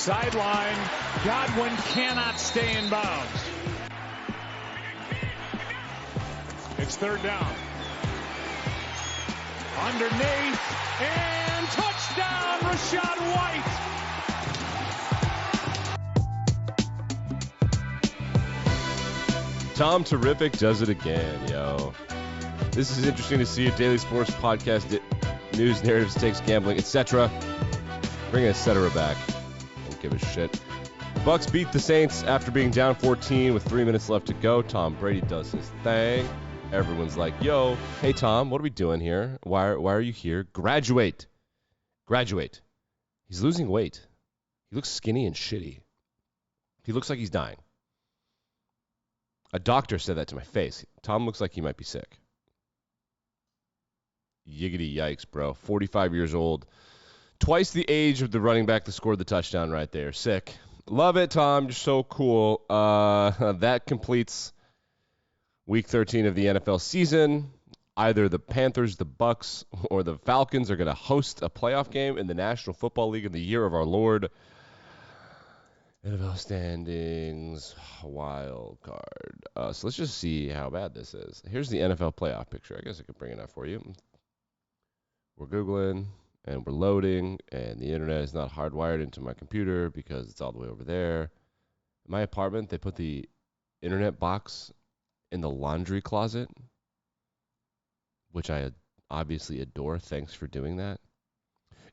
sideline. Godwin cannot stay in bounds. It's third down. Underneath, and touchdown, Rachaad White. Tom Terrific does it again, yo. This is interesting to see. A daily sports podcast, news, narratives, takes, gambling, etc. Bring etc. back. Don't give a shit. Bucks beat the Saints after being down 14 with 3 minutes left to go. Tom Brady does his thing. Everyone's like, yo, hey, Tom, what are we doing here? Why are you here? Graduate. He's losing weight. He looks skinny and shitty. He looks like he's dying. A doctor said that to my face. Tom looks like he might be sick. Yiggity yikes, bro. 45 years old. Twice the age of the running back that scored the touchdown right there. Sick. Love it, Tom. You're so cool. That completes Week 13 of the NFL season. Either the Panthers, the Bucks, or the Falcons are going to host a playoff game in the National Football League in the year of our Lord. NFL standings, wild card. So let's just see how bad this is. Here's the NFL playoff picture. I guess I could bring it up for you. We're Googling, and we're loading, and the internet is not hardwired into my computer because it's all the way over there. In my apartment, they put the internet box in the laundry closet, which I obviously adore. Thanks for doing that.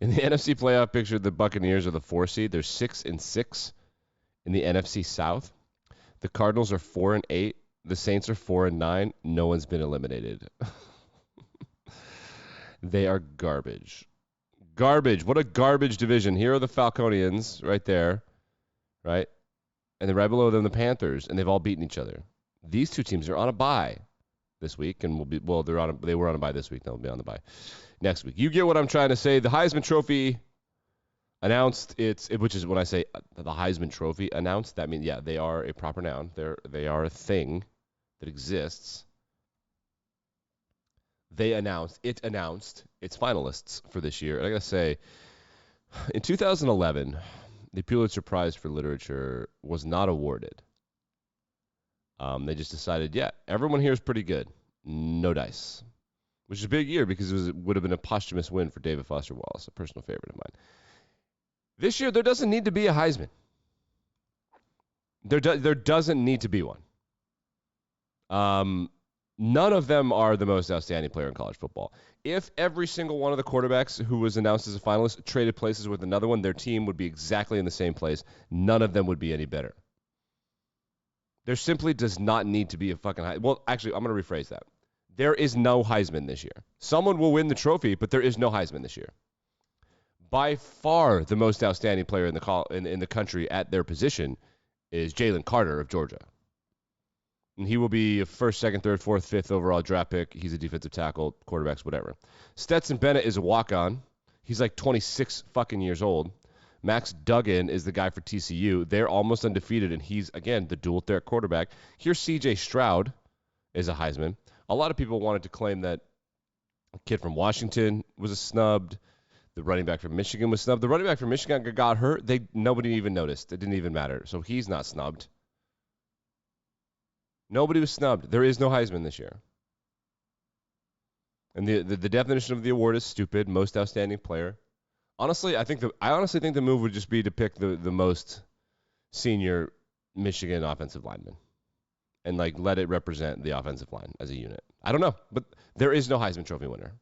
In the NFC playoff picture, the Buccaneers are the 4 seed. They're 6-6 in the NFC South. The Cardinals are 4-8. The Saints are 4-9. No one's been eliminated. They are garbage. Garbage. What a garbage division. Here are the Falconians right there, right? And then right below them, the Panthers, and they've all beaten each other. These two teams are on a bye this week, and they were on a bye this week. They'll be on the bye next week. You get what I'm trying to say. The Heisman Trophy announced, which is when I say the Heisman Trophy announced, that means, yeah, they are a proper noun. They are a thing that exists. It announced its finalists for this year. And I got to say, in 2011, the Pulitzer Prize for Literature was not awarded. They just decided, yeah, everyone here is pretty good. No dice. Which is a big year because it would have been a posthumous win for David Foster Wallace, a personal favorite of mine. This year, there doesn't need to be a Heisman. There doesn't need to be one. None of them are the most outstanding player in college football. If every single one of the quarterbacks who was announced as a finalist traded places with another one, their team would be exactly in the same place. None of them would be any better. There simply does not need to be a fucking Heisman. Well, actually, I'm going to rephrase that. There is no Heisman this year. Someone will win the trophy, but there is no Heisman this year. By far, the most outstanding player in the country at their position is Jalen Carter of Georgia. And he will be a first, second, third, fourth, fifth overall draft pick. He's a defensive tackle, quarterbacks, whatever. Stetson Bennett is a walk-on. He's like 26 fucking years old. Max Duggan is the guy for TCU. They're almost undefeated, and he's, again, the dual threat quarterback. Here's C.J. Stroud is a Heisman. A lot of people wanted to claim that a kid from Washington was snubbed. The running back from Michigan was snubbed. The running back from Michigan got hurt. Nobody even noticed. It didn't even matter. So he's not snubbed. Nobody was snubbed. There is no Heisman this year. And the definition of the award is stupid. Most outstanding player. Honestly, I honestly think the move would just be to pick the most senior Michigan offensive lineman and like let it represent the offensive line as a unit. I don't know, but there is no Heisman Trophy winner.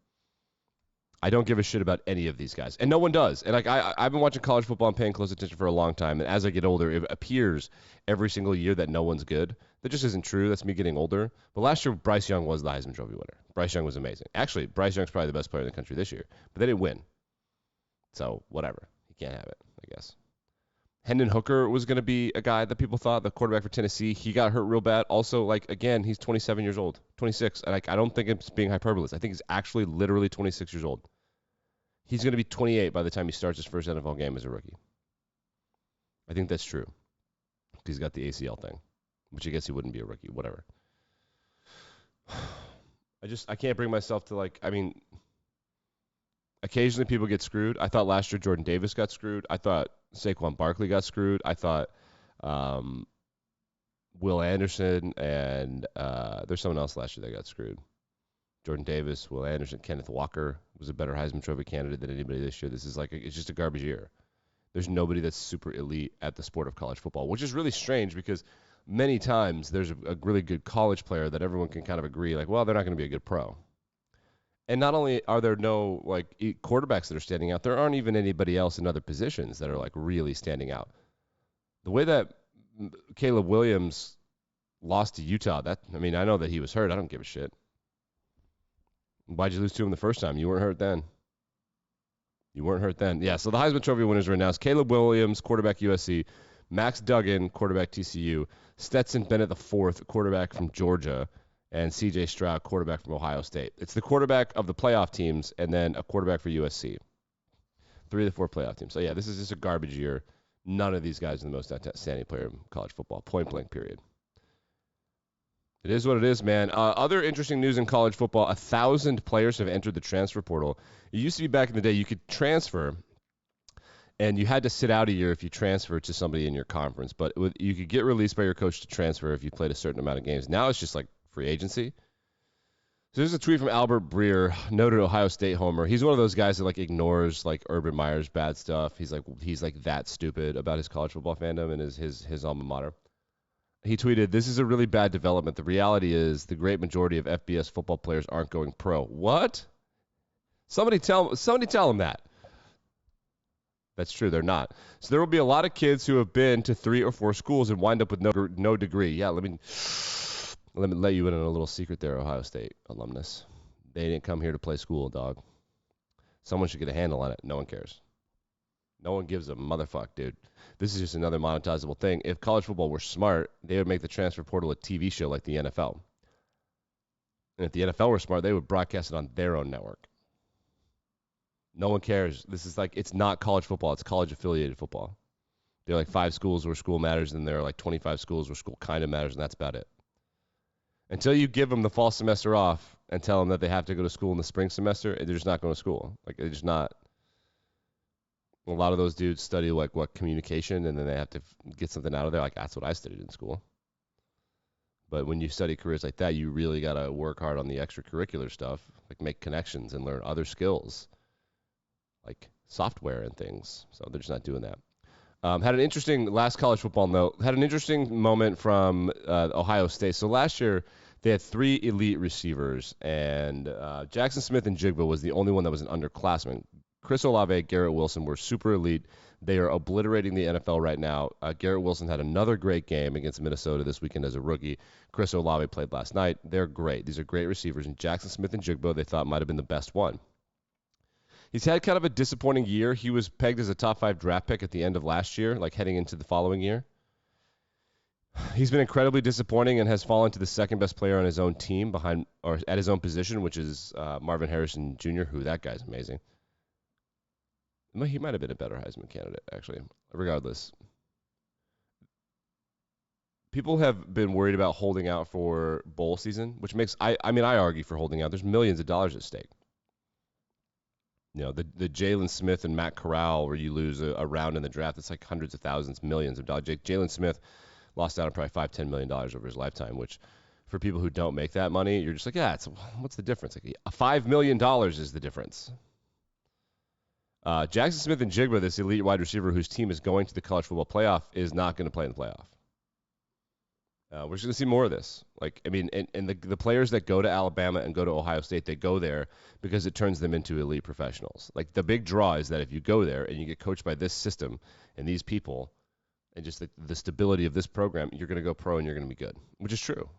I don't give a shit about any of these guys, and no one does. And like I've been watching college football and paying close attention for a long time, and as I get older, it appears every single year that no one's good. That just isn't true. That's me getting older. But last year, Bryce Young was the Heisman Trophy winner. Bryce Young was amazing. Actually, Bryce Young's probably the best player in the country this year, but they didn't win. So whatever, he can't have it, I guess. Hendon Hooker was going to be a guy that people thought, the quarterback for Tennessee. He got hurt real bad. Also, like, again, he's 27 years old, 26. And I don't think it's being hyperbole. I think he's actually literally 26 years old. He's going to be 28 by the time he starts his first NFL game as a rookie. I think that's true. He's got the ACL thing, which I guess he wouldn't be a rookie, whatever. I can't bring myself to, like, I Occasionally people get screwed. I thought last year Jordan Davis got screwed. I thought Saquon Barkley got screwed. I thought Will Anderson and there's someone else last year that got screwed. Jordan Davis, Will Anderson, Kenneth Walker was a better Heisman Trophy candidate than anybody this year. This is it's just a garbage year. There's nobody that's super elite at the sport of college football, which is really strange because many times there's a really good college player that everyone can kind of agree, well, they're not going to be a good pro. And not only are there no quarterbacks that are standing out, there aren't even anybody else in other positions that are really standing out. The way that Caleb Williams lost to Utah, I know that he was hurt. I don't give a shit. Why'd you lose to him the first time? You weren't hurt then. Yeah, so the Heisman Trophy winners were announced. Caleb Williams, quarterback USC. Max Duggan, quarterback TCU. Stetson Bennett IV, quarterback from Georgia. And C.J. Stroud, quarterback from Ohio State. It's the quarterback of the playoff teams and then a quarterback for USC. 3 of the 4 playoff teams. So, yeah, this is just a garbage year. None of these guys are the most outstanding player in college football. Point blank, period. It is what it is, man. Other interesting news in college football, 1,000 players have entered the transfer portal. It used to be back in the day you could transfer, and you had to sit out a year if you transferred to somebody in your conference. But you could get released by your coach to transfer if you played a certain amount of games. Now it's just free agency. So there's a tweet from Albert Breer, noted Ohio State homer. He's one of those guys that ignores Urban Meyer's bad stuff. He's that stupid about his college football fandom and his alma mater. He tweeted, "This is a really bad development. The reality is the great majority of FBS football players aren't going pro." What? Somebody tell him that. That's true. They're not. So there will be a lot of kids who have been to 3 or 4 schools and wind up with no degree. Yeah, let me let you in on a little secret there, Ohio State alumnus. They didn't come here to play school, dog. Someone should get a handle on it. No one cares. No one gives a motherfuck, dude. This is just another monetizable thing. If college football were smart, they would make the transfer portal a TV show like the NFL. And if the NFL were smart, they would broadcast it on their own network. No one cares. This is it's not college football. It's college affiliated football. There are 5 schools where school matters, and there are 25 schools where school kind of matters, and that's about it. Until you give them the fall semester off and tell them that they have to go to school in the spring semester, they're just not going to school. They're just not. A lot of those dudes study communication, and then they have to get something out of there. That's what I studied in school. But when you study careers like that, you really got to work hard on the extracurricular stuff, make connections and learn other skills, like software and things. So they're just not doing that. Had an interesting last college football note. Had an interesting moment from Ohio State. So last year they had 3 elite receivers, and Jackson Smith and Jigba was the only one that was an underclassman. Chris Olave, Garrett Wilson were super elite. They are obliterating the NFL right now. Garrett Wilson had another great game against Minnesota this weekend as a rookie. Chris Olave played last night. They're great. These are great receivers. And Jackson Smith and Jigba, they thought might have been the best one. He's had kind of a disappointing year. He was pegged as a top 5 draft pick at the end of last year, heading into the following year. He's been incredibly disappointing and has fallen to the second best player on his own team at his own position, which is Marvin Harrison Jr., who that guy's amazing. He might have been a better Heisman candidate, actually. Regardless, people have been worried about holding out for bowl season, which makes I argue for holding out. There's millions of dollars at stake. The Jalen Smith and Matt Corral, where you lose a round in the draft, it's hundreds of thousands, millions of dollars. Jalen Smith lost out on probably $5-10 million over his lifetime, which for people who don't make that money, you're just what's the difference? $5 million is the difference. Jackson Smith and Jigba, this elite wide receiver whose team is going to the college football playoff, is not going to play in the playoff. We're just going to see more of this. And the players that go to Alabama and go to Ohio State, they go there because it turns them into elite professionals. The big draw is that if you go there and you get coached by this system and these people and just the stability of this program, you're going to go pro and you're going to be good, which is true.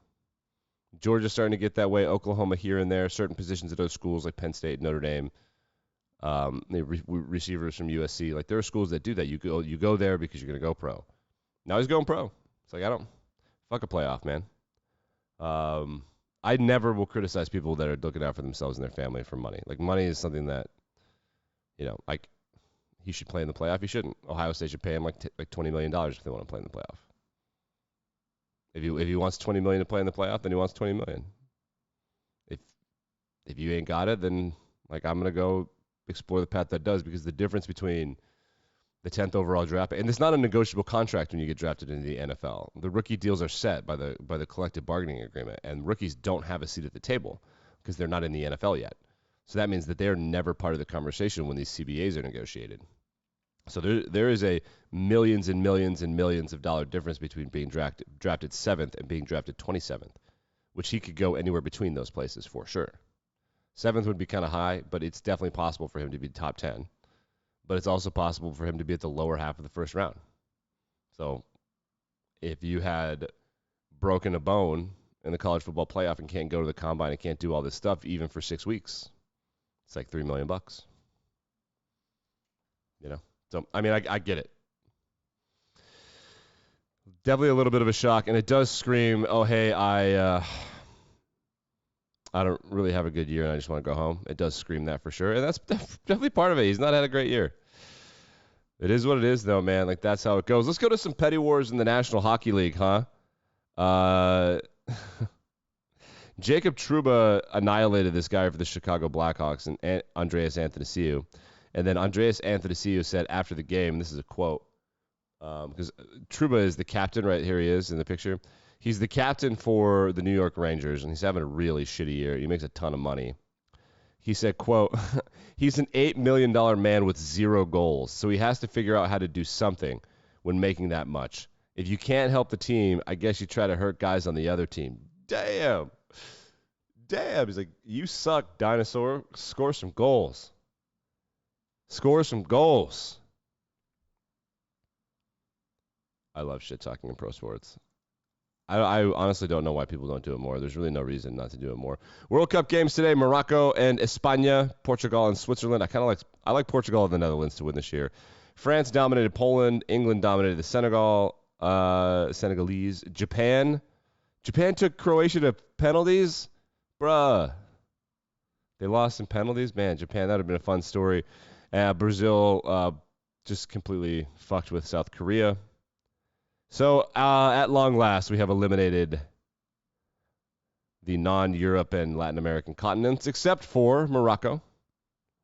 Georgia's starting to get that way. Oklahoma here and there, certain positions at those schools like Penn State, Notre Dame. Receivers from USC, there are schools that do that. You go there because you're going to go pro. Now he's going pro. It's I don't fuck a playoff, man. I never will criticize people that are looking out for themselves and their family for money. Money is something that, he should play in the playoff. He shouldn't. Ohio State should pay him $20 million if they want to play in the playoff. If he wants $20 million to play in the playoff, then he wants $20 million. If you ain't got it, then I'm gonna go explore the path that does, because the difference between the 10th overall draft, and it's not a negotiable contract when you get drafted into the NFL. The rookie deals are set by the collective bargaining agreement, and rookies don't have a seat at the table because they're not in the NFL yet. So that means that they are never part of the conversation when these CBAs are negotiated. So there is a millions and millions and millions of dollar difference between being drafted 7th and being drafted 27th, which he could go anywhere between those places for sure. 7th would be kind of high, but it's definitely possible for him to be top 10. But it's also possible for him to be at the lower half of the first round. So if you had broken a bone in the college football playoff and can't go to the combine and can't do all this stuff even for 6 weeks, it's like $3 million. So, I mean, I get it. Definitely a little bit of a shock, and it does scream, oh, hey, I don't really have a good year and I just want to go home. It does scream that for sure, and that's definitely part of it. He's not had a great year. It is what it is, though, man. Like, that's how it goes. Let's go to some petty wars in the National Hockey League, huh? Jacob Truba annihilated this guy for the Chicago Blackhawks, and Andreas Athanasiou. And then Andreas Athanasiou said after the game, this is a quote, because Truba is the captain, right? Here he is in the picture. He's the captain for the New York Rangers, and he's having a really shitty year. He makes a ton of money. He said, quote, he's an $8 million man with 0 goals, so he has to figure out how to do something when making that much. If you can't help the team, I guess you try to hurt guys on the other team. Damn. He's like, you suck, dinosaur. Score some goals. I love shit talking in pro sports. I honestly don't know why people don't do it more. There's really no reason not to do it more. World Cup games today: Morocco and España, Portugal and Switzerland. I like Portugal and the Netherlands to win this year. France dominated Poland. England dominated the Senegalese. Japan took Croatia to penalties. Bruh. They lost in penalties. Man, Japan, that would have been a fun story. Brazil just completely fucked with South Korea. So, at long last, we have eliminated the non-Europe and Latin American continents, except for Morocco,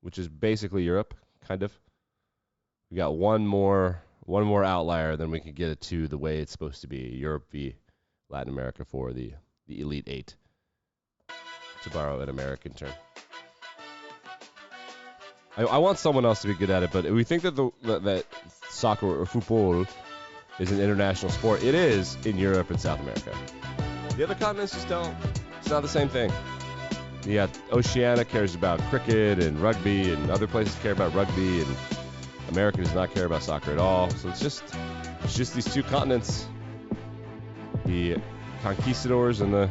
which is basically Europe, kind of. We got one more outlier, then we can get it to the way it's supposed to be, Europe v. Latin America for the Elite Eight, to borrow an American term. I want someone else to be good at it, but we think that that soccer or football is an international sport. It is in Europe and South America. The other continents just don't. It's not the same thing. Yeah, Oceania cares about cricket and rugby, and other places care about rugby, and America does not care about soccer at all. So it's just these two continents, the conquistadors and the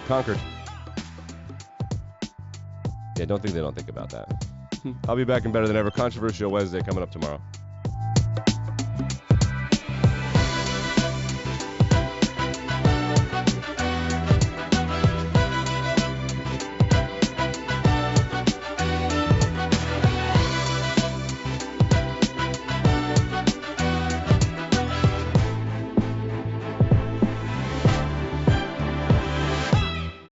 conquered. Yeah, don't think they don't think about that. I'll be back in Better Than Ever. Controversial Wednesday coming up tomorrow.